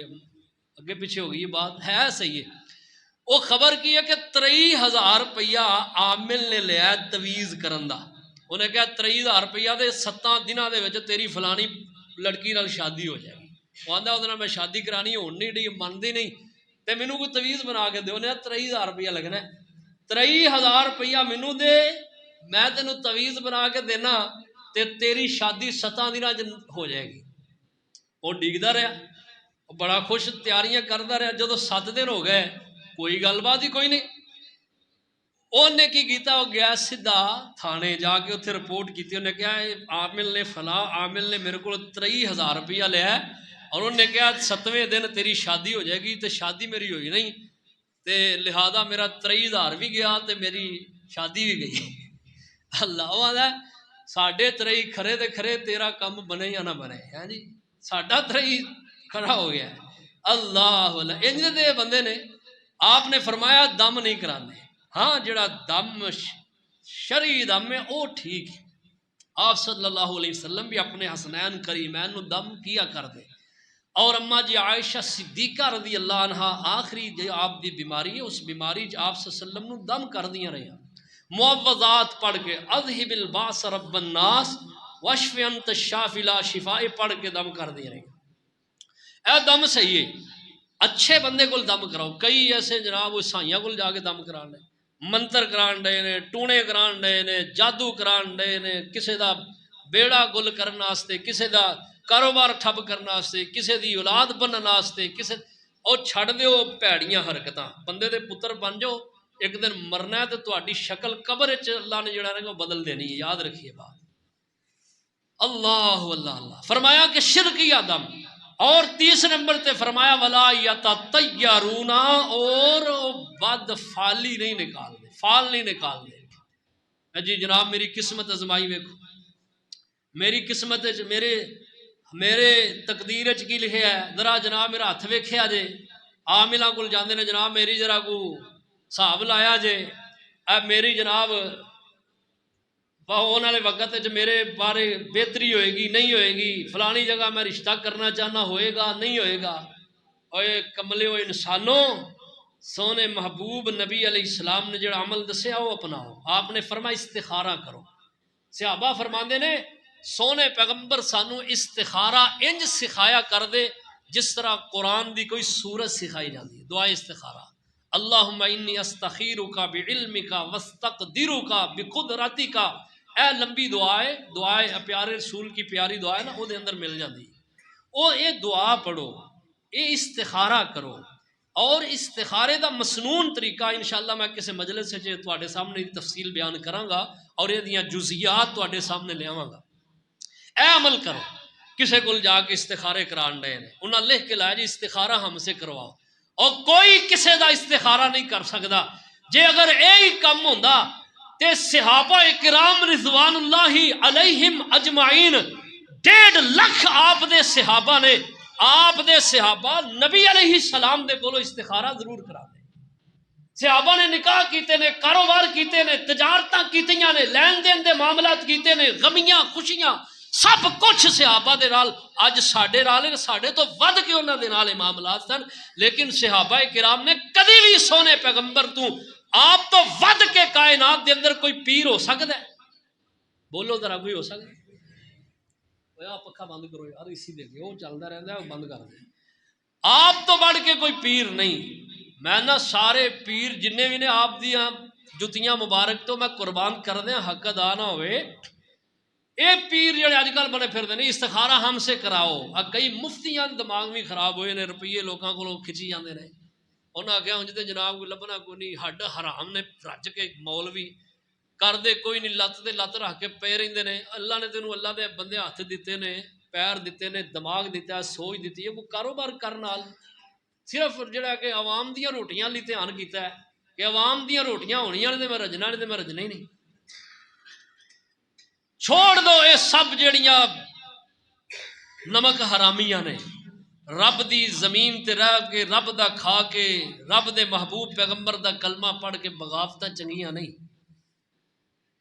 اگے پیچھے ہو گئی یہ بات ہے صحیح ہے. وہ خبر کی ہے کہ 23,000 روپیہ عامل نے لیا تویز کرن دا. انہیں کہا 23,000 روپیہ دے 7 دنوں دے وچ تیری فلانی لڑکی نال شادی ہو جائے گی. وہ آندا وہ میں شادی کرانی ہون نہیں ڈی مانتی نہیں تے مینوں کوئی تویز بنا کے دیو. انہیں 23,000 روپیہ لگنا ہے. 23,000 روپیہ مینوں دے میں تینوں تویز بنا کے دینا تے تیری شادی 7 دنوں ہو جائے گی. وہ ڈگدا رہا بڑا خوش تیاریاں کرتا رہا. جدو 7 دن ہو گئے کوئی گل بات ہی کوئی نہیں. انہیں کی کیتا وہ گیا سیدھا تھانے جا کے اتنے رپورٹ کی. انہیں کہا عامل نے فلاں عامل نے میرے کو 23,000 روپیہ لیا اور انہیں کہا 7ویں دن تیری شادی ہو جائے گی. تو شادی میری ہوئی نہیں تے لہذا میرا 23,000 بھی گیا تے میری شادی بھی گئی. اللہ والا ساڈے 23 کھرے تے کھرے تیرا کم بنے یا نہ بنے ہے جی. ساڈا 23 کھڑا ہو گیا. اللہ والا انج دے بندے نے. آپ نے فرمایا دم نہیں کرانے. ہاں جڑا دم شرعی دم ہے وہ ٹھیک ہے. آپ صلی اللہ علیہ وسلم بھی اپنے حسنین کریمین نو دم کیا کر دے. اور اما جی عائشہ صدیقہ رضی اللہ عنہ آخری جو آپ دی بیماری ہے اس بیماری آپ صلی اللہ علیہ وسلم نو دم کر دیا رہے. معوذات پڑھ کے اذہب الباس رب الناس واشف انت الشافی لا شفاء پڑھ کے دم کر دیا رہے. اے دم صحیح ہے. اچھے بندے کو دم کراؤ. کئی ایسے جناب عیسائیاں کو جا کے دم کران لے منتر کران ڈے نے ٹونے کران ڈے نے جادو کران ڈے نے کسے دا بیڑا گل کرنے واسطے کسے دا کاروبار ٹھپ کرنے واسطے کسے دی اولاد بننے واسطے کسے اور چھڑ دیو پیڑیاں حرکتاں. بندے دے پتر بن جاؤ ایک دن مرنا ہے تو تہاڈی شکل قبر وچ اللہ نے جڑا ہے بدل دینی ہے. یاد رکھیے بات. اللہ اللہ اللہ فرمایا کہ شرکی دم. اور تیسرے نمبر تے فرمایا ولا یتطیرون اور بد فالی نہیں نکال دے. فال نہیں نکال دے. جی جناب میری قسمت ازمائی ویکھو میری قسمت میرے تقدیر چ کی لکھیا ہے ذرا جناب میرا ہاتھ ویکھیا جے. عاملاں کول جاندے نے جناب میری ذرا کو حساب لایا جے. میری جناب آنے والے وقت میرے بارے بہتری ہوئے گی نہیں ہوئے گی. فلانی جگہ میں رشتہ کرنا چاہنا ہوئے گا نہیں ہوئے گا. اوے کملے ہو انسانوں سونے محبوب نبی علیہ السلام نے جڑا عمل دسیا وہ اپناؤ. آپ نے فرمایا استخارہ کرو. صحابہ فرماندے نے سونے پیغمبر سانو استخارہ انج سکھایا کر دے جس طرح قرآن دی کوئی سورت سکھائی جاتی ہے. دعا استخارہ اللہم انی استخیرک بعلمک واستقدرک بقدرتک. اے لمبی دعائے دعائے پیارے رسول کی پیاری دعا ہے نا وہ دے اندر مل جاتی. او یہ دعا پڑھو یہ استخارہ کرو. اور استخارے دا مسنون طریقہ انشاءاللہ میں کسی مجلس سے تواڈے سامنے تفصیل بیان کراں گا اور یہ دیاں جزئیات تواڈے سامنے لے آواں گا. اے عمل کرو. کسے کول جا کے استخارے کران ڈے نے انہاں لکھ کے لایا جی استخارہ ہم سے کرواؤ. اور کوئی کسے دا استخارہ نہیں کر سکتا. جے اگر یہی کم ہوندا تے صحابہ کرام رضوان اللہ علیہم اجمعین 1.5 لاکھ آپ دے صحابہ نے آپ دے صحابہ نبی علیہ السلام دے کولو استخارہ ضرور کرا دے. صحابہ نے نکاح کیتے نے کاروبار کیتے نے تجارتاں کیتیاں نے لین دین دے معاملات کیتے نے غمیاں خوشیاں سب کچھ صحابہ دے نال. اج ساڈے نال ساڈے تو ود کے انہاں دے نال معاملات سن لیکن صحابہ کرام نے کدی بھی سونے پیغمبر تو آپ تو ود کے کائنات دے اندر کوئی پیر ہو سکتا ہے؟ بولو ذرا کوئی ہو سکتا ہے؟ پکا بند کرو یار اسی دے وہ چلتا رہتا ہے بند کر دیں. آپ تو بڑھ کے کوئی پیر نہیں. میں نا سارے پیر جنے بھی نے آپ دیا جتیاں مبارک تو میں قربان کر دیا حق ادا نہ ہوئے. اے پیر جڑے اج کل بڑے پھرتے ہیں استخارہ ہم سے کراؤ. کئی مفتیاں دماغ بھی خراب ہوئے نے روپیے لوگوں کو کھچی جاندے نے. انہاں آخیا ہوں جتے جناب کوئی لبنا کوئی نہیں ہڈ حرام نے رج کے مولوی کر دے کوئی نہیں لت تے لت رکھ کے پے رہندے نے. اللہ نے تینوں اللہ دے بندے ہاتھ دیتے نے پیر دیتے نے دماغ دیتا ہے سوچ دیتی ہے. وہ کاروبار کرن نال صرف جڑا کہ عوام دیاں روٹیاں لی دھیان کیتا ہے کہ عوام دیاں روٹیاں ہونیاں نے تے میں رجنا نہیں تے میں رجنا ہی نہیں. چھوڑ دو یہ سب جڑیاں نمک حرامیاں نے رب دی زمین تے رہ کے رب دا کھا کے رب دے محبوب پیغمبر دا کلمہ پڑھ کے بغاوتاں چنگیاں نہیں.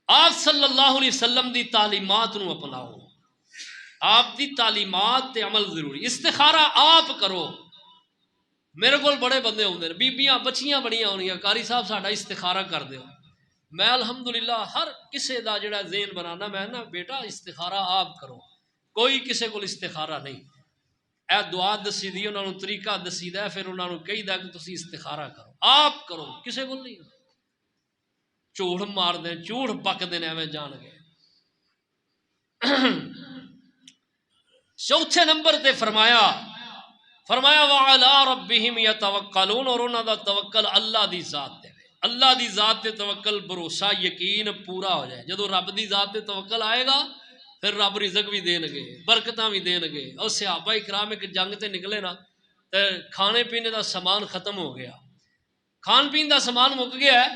آپ صلی اللہ علیہ وسلم دی تعلیمات نو اپناؤ. آپ دی تعلیمات تے عمل ضروری. استخارہ آپ کرو. میرے کو بڑے بندے ہوندے نے, بیبیاں بچیاں بڑیاں ہونیاں, قاری صاحب ساڈا استخارہ کر دیو. میں الحمدللہ ہر کسے دا جڑا ذہن بنانا میں نا بیٹا استخارہ آپ کرو. کوئی کسے کو استخارہ نہیں. اے دعا دسی دی انہاں نو طریقہ دسی دا, پھر انہاں نو کہی دا کہ تسی استخارہ کرو. آپ کرو, کسے کو نہیں. جھوٹ مار دیں, جھوٹ بک دیں ایویں جان کے. چوتھے نمبر تے فرمایا وَعَلَىٰ رَبِّهِمْ يَتَوَكَّلُونَ, اور انہاں دا توکل اللہ دی ذات تے. اللہ دی ذات تے توکل, بھروسہ, یقین پورا ہو جائے. جدو رب دی ذات تے توکل آئے گا پھر رب رزق بھی دین گے, برکتاں بھی دین گے. اور صحابہ اکرام ایک جنگ تے نکلے نا, تے کھانے پینے دا سامان ختم ہو گیا, کھان پین دا سامان مک گیا ہے,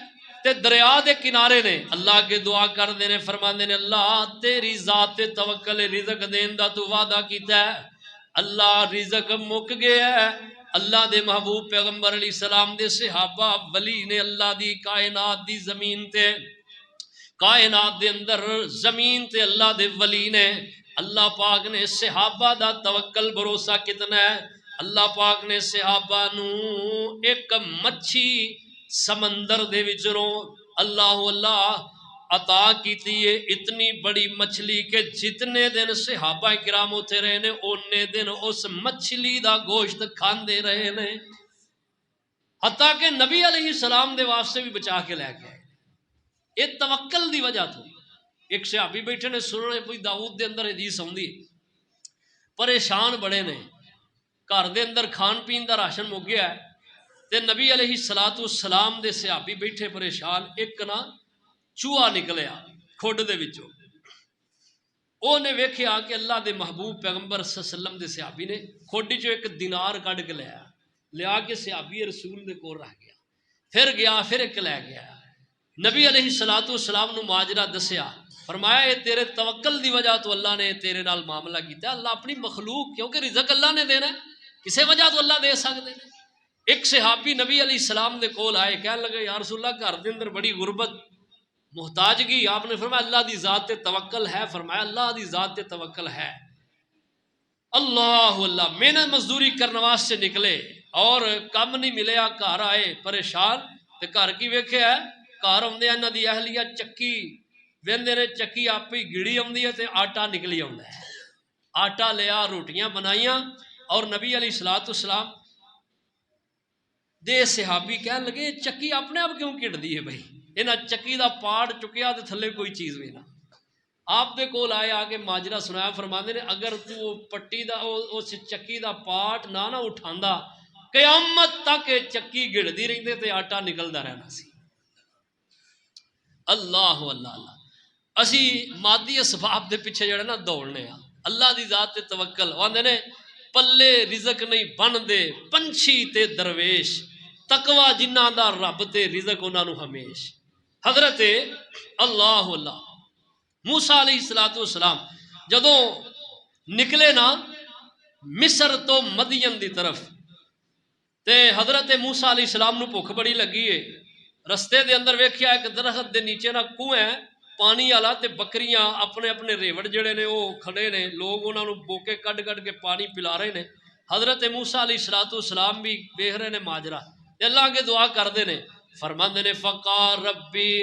تے دریا دے کنارے نے اللہ کے دعا کر دے نے, فرماندے نے اللہ تیری ذات تے توکل, رزق دین دا تو وعدہ کیتا ہے, اللہ رزق مک گیا ہے. اللہ دے محبوب پیغمبر علیہ السلام دے صحابہ ولی نے اللہ دی کائنات دی زمین تے, کائنات دے اندر زمین تے اللہ دے ولی نے. اللہ پاک نے صحابہ دا توکل بھروسہ کتنا ہے. اللہ پاک نے صحابہ نو ایک مچھی سمندر دے وچوں اللہ عطا کیتی ہے, اتنی بڑی مچھلی کہ جتنے دن صحابہ کرام اتھے رہے نے اونے دن اس مچھلی دا گوشت کھاندے رہے نے, حتیٰ کہ نبی علیہ السلام دے واسطے بھی بچا کے لے کے آئے. یہ توکل دی وجہ تو. ایک صحابی بیٹھے نے سننے کوئی داؤد دے اندر حدیث آندی, پریشان بڑے نے, گھر دے اندر کھان پین دا راشن مک گیا ہے, تے نبی علیہ السلام دے صحابی بیٹھے پریشان. ایک نا چوہا نکلیا کھوڈ دے وچوں, او نے ویکھیا کہ اللہ دے محبوب پیغمبر صلی اللہ علیہ وسلم دے صحابی نے کھوڈی چوں ایک دینار کڈ کے لیا کے صحابی رسول دے کول رکھ گیا. پھر گیا, پھر ایک لے گیا. نبی علیہ السلام نو ماجرا دسیا, فرمایا یہ تیرے توکل دی وجہ تو اللہ نے تیرے نال معاملہ کیتا. اللہ اپنی مخلوق, کیونکہ رزق اللہ نے دینا ہے, کسے وجہ تو اللہ دے سکتے ہیں. ایک صحابی نبی علیہ السلام دے کول آئے, کہنے لگے یا رسول اللہ گھر دے اندر بڑی غربت محتاجگی. آپ نے فرمایا اللہ دی ذات تے توکل ہے. فرمایا اللہ دی ذات تے توکل ہے. اللہ محنت مزدوری کرنے واسطے نکلے اور کم نہیں ملیا, گھر آئے پریشان. تے گھر کی ویکھیا ہے, گھر آدھے انہاں دی اہلیہ چکی ویندے نے, چکی آپ ہی گڑی آتی ہے تے آٹا نکلی آتا ہے. آٹا لیا, روٹیاں بنائیاں, اور نبی علیہ السلام دے صحابی کہنے لگے چکی اپنے آپ کیوں کٹ دی ہے بھائی, انہاں چکی دا پاٹ چکیا تے تھلے کوئی چیز بھی نہ. آپ دے کول آئے, آ کے ماجرا سنایا. فرماندے نے اگر تو پٹی دا اس چکی دا پاٹ نہ اٹھاندا, قیامت تک چکی گڑدی رہندے تے آٹا نکلدا رہنا سی. اللہ اسی مادی اسباب دے پیچھے جڑے نا دوڑنے آ. اللہ دی ذات تے توکل. آندے نے پلے رزق نہیں بن دے پنچھی تے درویش, تقوی جنہاں دا رب تے رزق انہاں نو ہمیش. حضرت اللہ موسیٰ علیہ السلام جدوں نکلے نا مصر تو مدین دی طرف, تے حضرت موسیٰ علیہ السلام نو بھوک بڑی لگی ہے. رستے دے اندر ویکھیا ایک درخت دے نیچے نا کنواں ہے پانی والا, تے بکریاں اپنے اپنے ریوڑ جڑے نے وہ کھڑے نے, لوگ انہاں نو بوکے کڈ کے پانی پلا رہے نے. حضرت موسیٰ علیہ السلام بھی دیکھ رہے نے ماجرا, تے اللہ کے دعا کردے نے. فرماندے نے فقال ربی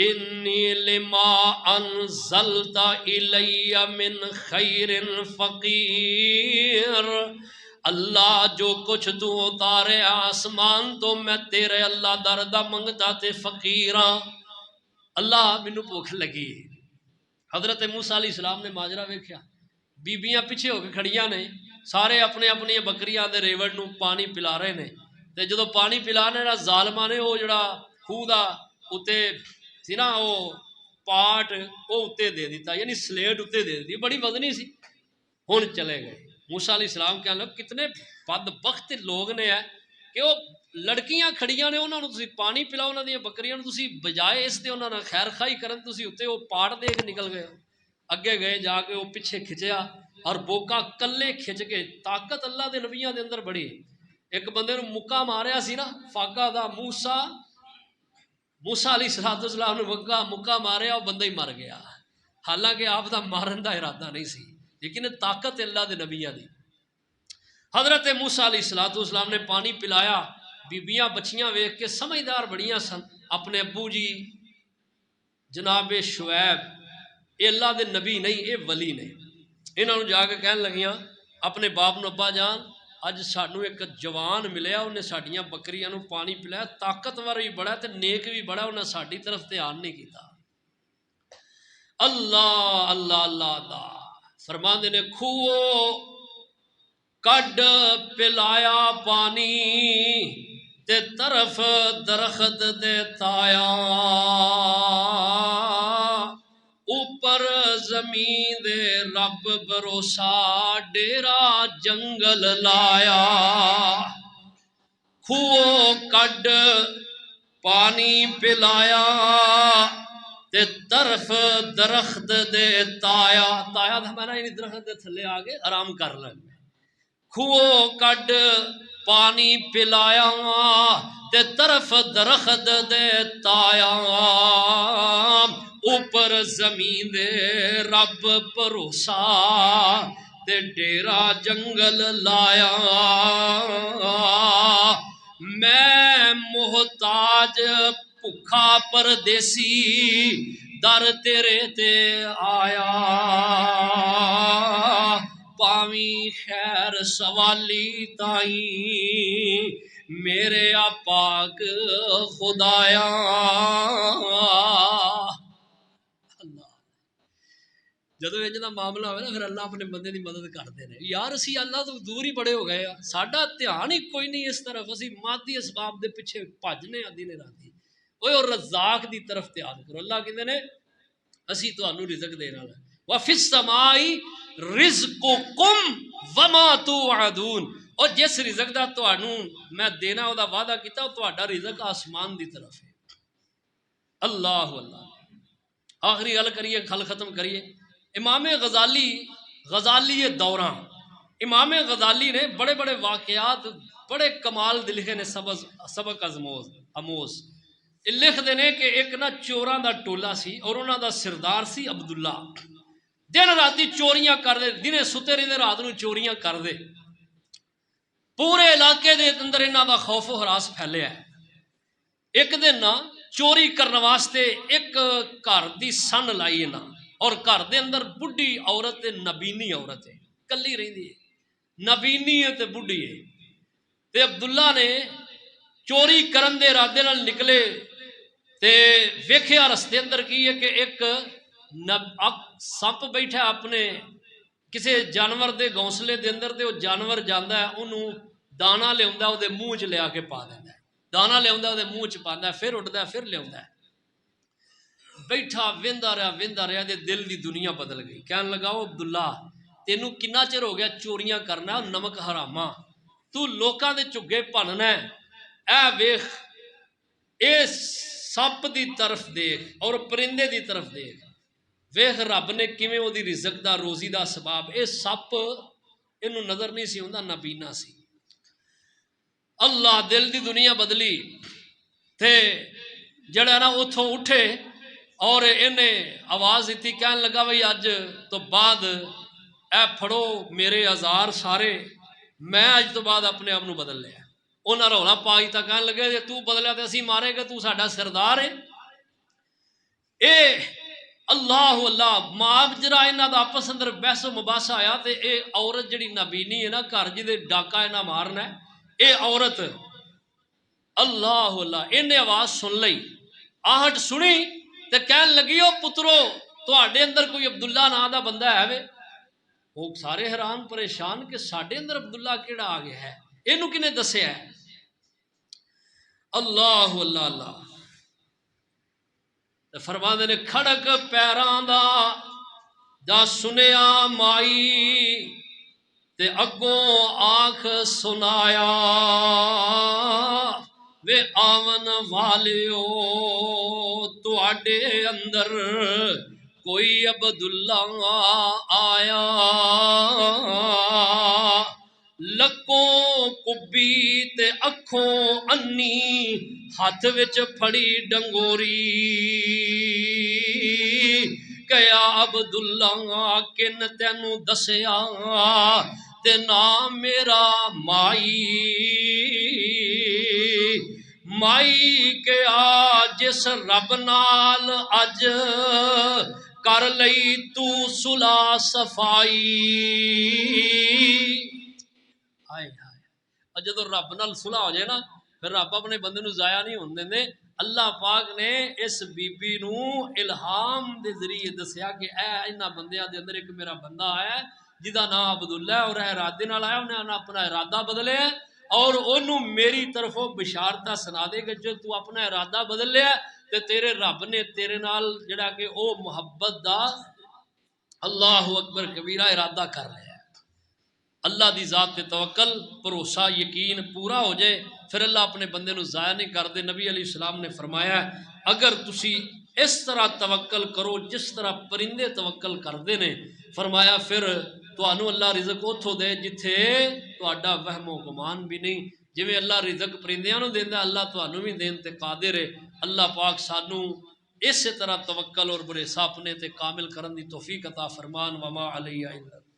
انی لما انزلت الی من خیر فقیر, اللہ جو کچھ تو اتارے آسمان تو میں تیرے اللہ دردا منگتا تے فقیراں, اللہ مینو بھوک لگی. حضرت موسیٰ علیہ السلام نے ماجرا ویکھیا, بیبیاں پیچھے ہو کے کھڑیاں نے, سارے اپنے اپنی بکریاں دے ریوڑ نو پانی پلا رہے نے. تے جدو پانی پلانے نا ظالماں نے وہ جڑا خوہ دا اتے سی نا وہ پاٹ وہ اتنے دے دیتا, یعنی سلیٹ اتنے دے دیتی, بڑی وزنی سی. ہن چلے گئے. موسیٰ علیہ السلام کہنے لگے کتنے بدبخت لوگ نے ہے کہ وہ لڑکیاں کھڑیاں نے, انہوں نے تسی پانی پلاؤ, انہوں نے بکریاں تسی بجائے اس دے انہوں نے خیر خائی کرن تسی اتنے وہ پاٹ دے کے نکل گئے. اگے گئے جا کے وہ پیچھے کھچیا اور بوکا کلے کھچ کے، طاقت اللہ دے نبیاں دے اندر بڑی۔ ایک بندے نو مکا ماریا سی نا فاقہ دا، موسیٰ علیہ السلام نے مکا ماریا، وہ بندہ ہی مر گیا، حالانکہ آپ دا مارن دا ارادہ نہیں سی، لیکن طاقت اللہ دے نبیاں دی۔ حضرت موسیٰ علیہ السلام نے پانی پلایا، بیبیاں بچیاں ویکھ کے سمجھدار بڑیاں سن، اپنے ابو جی جناب شعیب یہ اللہ دے نبی نہیں، یہ ولی نے، انہوں نے جا کے کہن لگیاں اپنے باپ نو، ابا جان اج سانو ایک جوان ملیا، انہیں ساڈیاں بکریاں نو پانی پلایا، طاقتور بھی بڑا تے نیک بھی بڑا، انہیں ساڈی طرف دھیان نہیں کیتا۔ اللہ اللہ اللہ اللہ فرماندے نے کھوو کڈ پلایا پانی تے طرف درخت دے تایا، اوپر زمین دے رب بھروسہ ڈیرا جنگل لایا، کھوو کڈ پانی پلایا تے طرف درخت دے تایا، تایا تھا میں نے درخت دے تھلے آگے آرام کر لیں، کھوو کڈ پانی پلایا تے طرف درخت دے تایا، اوپر زمین دے رب بھروسہ تے ڈیرا جنگل لایا، میں محتاج بھکھا پردیسی در تیرے تے آیا، پاویں خیر سوالی تائیں میرے پاک خدایا۔ جدو انج دا معاملہ ہوئے نا پھر اللہ اپنے بندے دی مدد کرتے ہیں۔ یار اسی اللہ تو دور ہی بڑے ہو گئے، ساڈا دھیان ہی کوئی نہیں اس طرف، اسی مادی اسباب دے پیچھے بھجنے دن راتی، اوے اور رزاق دی طرف دھیان کرو۔ اللہ کہندے نے اسی تانوں رزق دینا ہے، وفی السماء رزقکم وما توعدون، اور جس رزق دا تانوں میں دینا او دا وعدہ کیتا او تہاڈا رزق آسمان دی طرف ہے۔ اللہ اللہ آخری گل کریے، گل ختم کریے۔ امام غزالی دوراں، امام غزالی نے بڑے بڑے واقعات بڑے کمال دے لکھے نے، سبق اموز لکھ دینے کہ ایک نا چوراں دا ٹولا سی اور انہاں دا سردار سی عبداللہ، دن راتی چوریاں کر دے، دنے ستے رہندے رات نو چوریاں کر دے، پورے علاقے دے اندر انہاں دا خوف و ہراس پھیلیا ہے۔ ایک دن نا چوری کرنے واسطے ایک گھر دی سن لائی نا، اور گھر دے اندر بڈھی عورت ہے، نبینی عورت ہے، کلی رہندی ہے، نبینی ہے تے بڈھی ہے، تے عبداللہ نے چوری کرن دے ارادے نال نکلے تے ویکھیا رستے اندر کی ہے کہ ایک سپ بیٹھا اپنے کسے جانور دے گھونسلے دے اندر، تے وہ جانور جاندا ہے انہوں دانا لیاوندا او دے منہ چ لیا کے پا دیندا ہے، دانا لیاوندا او دے منہ چ پاندا ہے، پھر اٹھدا ہے پھر لیاوندا ہے، بیٹھا ویندا رہیا دے دل دی دنیا بدل گئی، کہن لگا او عبداللہ تینوں کنا چر ہو گیا چوریاں کرنا، نمک حراما، تو لوکاں دے چگے بھننا ہے، اے ویکھ اے سپ دی طرف دیکھ اور پرندے دی طرف دیکھ، ویکھ رب نے کیویں او دی رزق دا روزی دا سباب، اے سپ اینوں نظر نہیں سی ہوندا، نبینا سی۔ اللہ دل دی دنیا بدلی تے جڑا نا اتھوں اٹھے اور انہیں آواز دیتی، کہنے لگا بھئی اج تو بعد اے پھڑو میرے ہزار سارے، میں اج تو بعد اپنے آپ نو بدل لیا۔ انہاں رولا پائی تا کہنے لگے جے تو بدلیا تے اسی مارے گا، تو ساڈا سردار ہے۔ اے اللہ اللہ ماجرا انہاں دا آپس اندر بحث و مباحثہ آیا، تے اے عورت جڑی نبینی ہے نا گھر جدے ڈاکا انہاں مارنا ہے، اے عورت اللہ اللہ انہیں آواز سن لئی، آہٹ سنی تے کہن لگی او پترو تواڈے اندر کوئی عبداللہ نا دا بندہ ہے وے؟ وہ سارے حیران پریشان کہ ساڈے اندر عبداللہ کیڑا آ گیا ہے، اینو کنے دسیا ہے؟ اللہ اللہ اللہ فرماندے نے کھڑک پیراں دا سنیا مائی تے اگوں آنکھ سنایا، وے آون والیو تواڈے اندر کوئی عبداللہ آیا لکوں کبی تے اکھوں انی ہاتھ وچ پھڑی ڈنگوری کیا عبداللہ کن تینوں دسیا تے نام میرا مائی مائی کیا جس رب نال اج کر لئی تو صلح صفائی ہائے ہائے اور جدو رب نال صلح ہو جائے نا پھر رب اپنے بندے نو ضائع نہیں ہون دیندے اللہ پاک نے اس بی بی نو الہام دے ذریعے دسیا کہ اے انہاں بندیاں دے اندر ایک میرا بندہ ہے جدا نام عبداللہ ہے اور اے ارادے نال آیا انہیں اپنا ارادہ بدلے اور انہوں میری طرفوں بشارتہ سنا دے کہ جو تو اپنا ارادہ بدل لیا تے تیرے رب نے تیرے نال جڑا کہ او محبت دا اللہ اکبر کبیرہ ارادہ کر لیا اللہ دی ذات تے توکل بھروسہ یقین پورا ہو جائے پھر اللہ اپنے بندے نو ضائع نہیں کر دے نبی علیہ السلام نے فرمایا اگر تسی اس طرح توکل کرو جس طرح پرندے توکل کردے نے فرمایا پھر تانوں اللہ رزق اتھوں دے جتھے تہاڈا وہم و گمان بھی نہیں جویں اللہ رزق پرندیاں نو دیندا اللہ تانوں بھی دین تے قادر ہے اللہ پاک سانوں اسی طرح توکل اور بھروسہ اپنے تے کامل کرن دی توفیق عطا فرمان وما علیہ الا